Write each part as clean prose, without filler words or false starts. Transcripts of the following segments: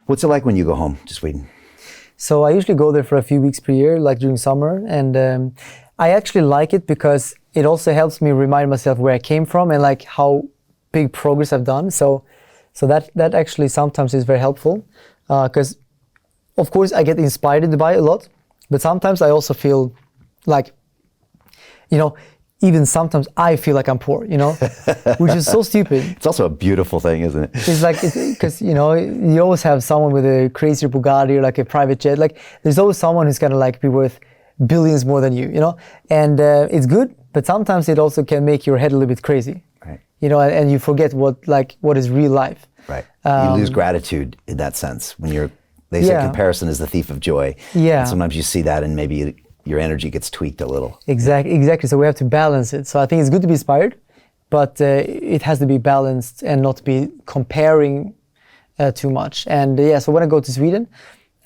What's it like when you go home to Sweden? So I usually go there for a few weeks per year, like during summer, and I actually like it because it also helps me remind myself where I came from and like how big progress I've done. So that actually sometimes is very helpful, because of course I get inspired in Dubai a lot, but sometimes I also feel like, even sometimes I feel like I'm poor, which is so stupid. It's also a beautiful thing, isn't it? It's like, because, you always have someone with a crazy Bugatti or like a private jet. Like, there's always someone who's going to like be worth billions more than you, And it's good, but sometimes it also can make your head a little bit crazy. Right. And you forget what is real life. Right. You lose gratitude in that sense when they say comparison is the thief of joy. Yeah. And sometimes you see that and maybe your energy gets tweaked a little. Exactly. So we have to balance it. So I think it's good to be inspired, but it has to be balanced and not be comparing too much. And so when I go to Sweden,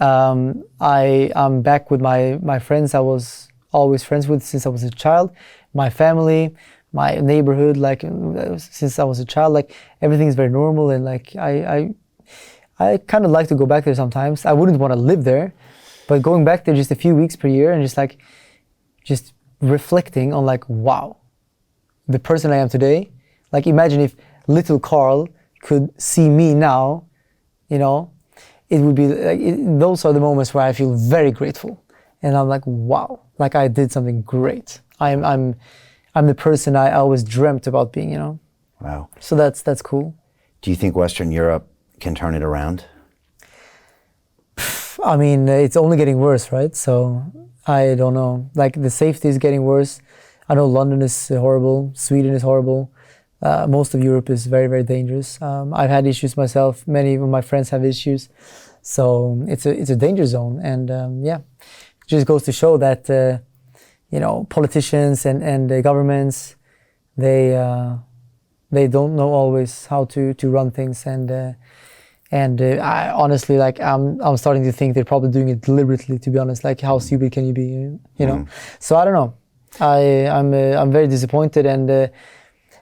I'm back with my friends I was always friends with since I was a child, my family, my neighborhood, like since I was a child, like everything is very normal, and like I kind of like to go back there sometimes. I wouldn't want to live there, but going back there just a few weeks per year and just reflecting on like, wow, the person I am today. Like imagine if little Carl could see me now, it would be like, those are the moments where I feel very grateful. And I'm like, wow, like I did something great. I'm the person I always dreamt about being, Wow. So that's cool. Do you think Western Europe can turn it around? I mean, it's only getting worse, right? So I don't know. Like the safety is getting worse. I know London is horrible. Sweden is horrible. Most of Europe is very, very dangerous. I've had issues myself. Many of my friends have issues. So it's a danger zone. And it just goes to show that, politicians and the governments, they don't know always how to run things. And I honestly, like, I'm starting to think they're probably doing it deliberately, to be honest. Like, how stupid can you be, you know? So I don't know. I'm very disappointed,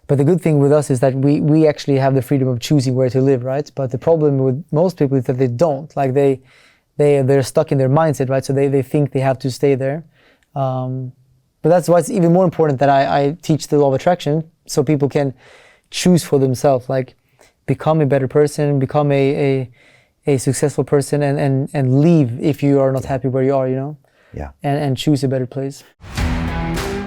but the good thing with us is that we actually have the freedom of choosing where to live, right? But the problem with most people is that they don't. Like they're stuck in their mindset, right? So they think they have to stay there. But that's why it's even more important that I teach the law of attraction, so people can choose for themselves, like become a better person, become a successful person, and leave if you are not happy where you are, Yeah. And choose a better place.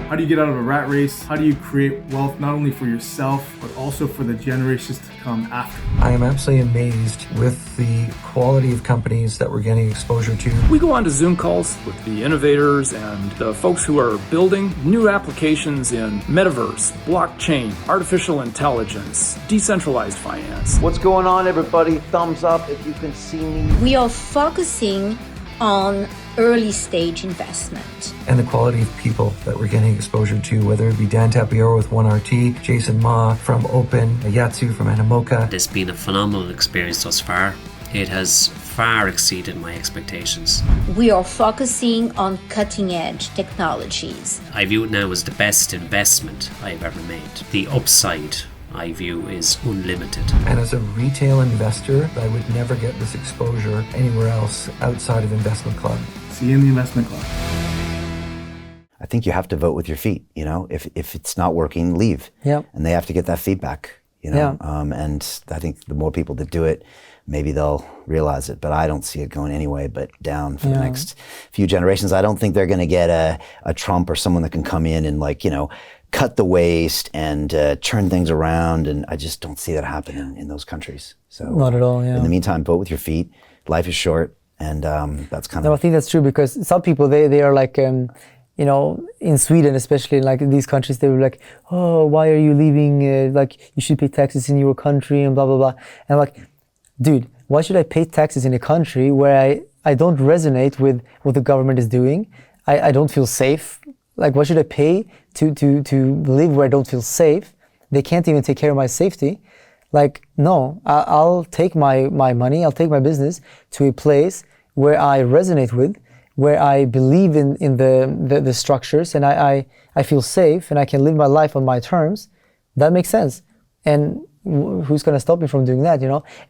How do you get out of a rat race? How do you create wealth not only for yourself, but also for the generations to come after? I am absolutely amazed with the quality of companies that we're getting exposure to. We go on to Zoom calls with the innovators and the folks who are building new applications in metaverse, blockchain, artificial intelligence, decentralized finance. What's going on, everybody? Thumbs up if you can see me. We are focusing on early stage investment. And the quality of people that we're getting exposure to, whether it be Dan Tapiero with 1RT, Jason Ma from Open, Yatsu from Animoca. It's been a phenomenal experience thus far. It has far exceeded my expectations. We are focusing on cutting edge technologies. I view it now as the best investment I've ever made. The upside I view is unlimited. And as a retail investor, I would never get this exposure anywhere else outside of Investment Club. See you in the Investment Club. I think you have to vote with your feet, if it's not working, leave. Yep. And they have to get that feedback, Yeah. And I think the more people that do it, maybe they'll realize it, but I don't see it going anyway but down for the next few generations. I don't think they're going to get a Trump or someone that can come in and cut the waste and turn things around, and I just don't see that happening in those countries. So not at all. Yeah. In the meantime, vote with your feet. Life is short, and that's kind of. No, I think that's true, because some people they are like, in Sweden, especially in like these countries, they were like, oh, why are you leaving? Like you should pay taxes in your country and blah blah blah. And I'm like, dude, why should I pay taxes in a country where I don't resonate with what the government is doing? I don't feel safe. Like, why should I pay to live where I don't feel safe? They can't even take care of my safety. Like, no, I'll take my money, I'll take my business to a place where I resonate with, where I believe in the structures, and I feel safe and I can live my life on my terms. That makes sense. And who's going to stop me from doing that,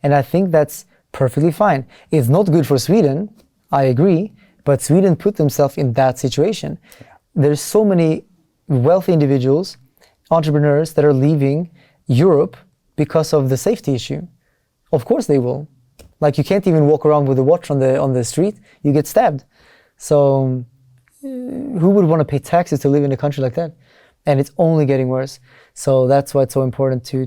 And I think that's perfectly fine. It's not good for Sweden, I agree, but Sweden put themselves in that situation. There's so many wealthy individuals, entrepreneurs that are leaving Europe because of the safety issue. Of course they will. Like, you can't even walk around with a watch on the street, you get stabbed. So who would want to pay taxes to live in a country like that? And it's only getting worse. So that's why it's so important to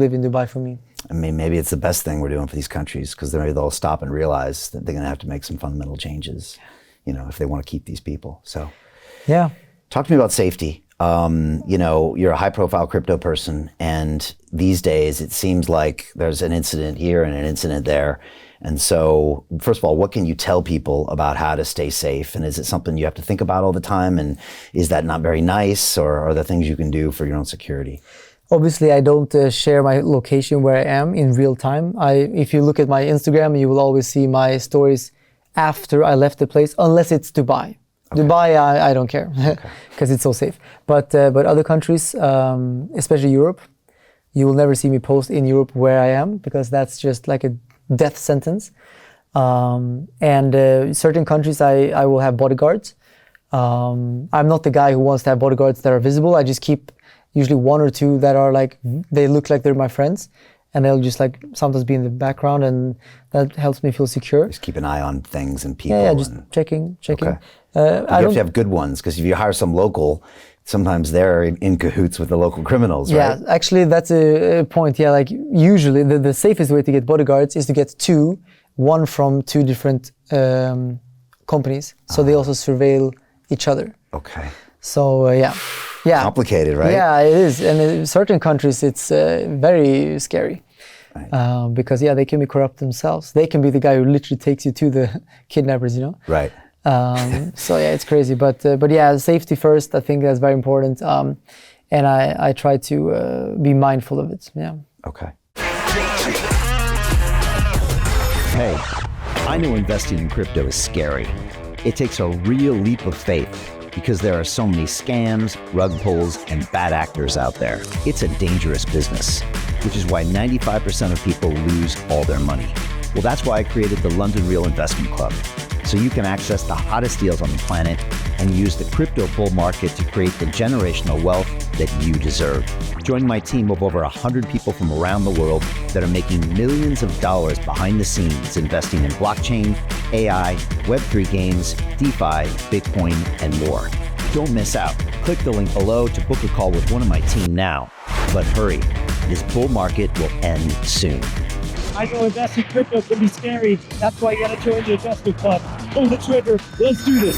live in Dubai for me. I mean, maybe it's the best thing we're doing for these countries, because maybe they'll stop and realize that they're going to have to make some fundamental changes, you know, if they want to keep these people. So, yeah. Talk to me about safety. You know, you're a high-profile crypto person, and these days it seems like there's an incident here and an incident there. And so, first of all, what can you tell people about how to stay safe? And is it something you have to think about all the time? And is that not very nice, or are there things you can do for your own security? Obviously, I don't share my location where I am in real time. If you look at my Instagram, you will always see my stories after I left the place, unless it's Dubai. Okay. Dubai, I don't care, because it's so safe. But other countries, especially Europe, you will never see me post in Europe where I am, because that's just like a death sentence. Certain countries, I will have bodyguards. I'm not the guy who wants to have bodyguards that are visible. I just keep usually one or two that are like, they look like they're my friends, and they'll just like sometimes be in the background, and that helps me feel secure. Just keep an eye on things and people. Yeah, just checking. Okay. You have to have good ones, because if you hire some local, sometimes they're in cahoots with the local criminals, right? Yeah, actually that's a point. Yeah, like usually the safest way to get bodyguards is to get one from two different companies, so they also surveil each other. Okay. So yeah. Complicated, right? Yeah, it is, and in certain countries it's very scary. Right. Because they can be corrupt themselves. They can be the guy who literally takes you to the kidnappers, you know? Right. So it's crazy, but yeah, safety first. I think that's very important, and I try to be mindful of it. Yeah. Okay. Hey, I know investing in crypto is scary. It takes a real leap of faith, because there are so many scams, rug pulls, and bad actors out there. It's a dangerous business, which is why 95% of people lose all their money. Well, that's why I created the London Real Investment Club, so you can access the hottest deals on the planet and use the crypto bull market to create the generational wealth that you deserve. Join my team of over 100 people from around the world that are making millions of dollars behind the scenes investing in blockchain, AI, Web3 games, DeFi, Bitcoin, and more. Don't miss out. Click the link below to book a call with one of my team now. But hurry, this bull market will end soon. I know investing in crypto can be scary. That's why you gotta join the investment club. Pull the trigger. Let's do this.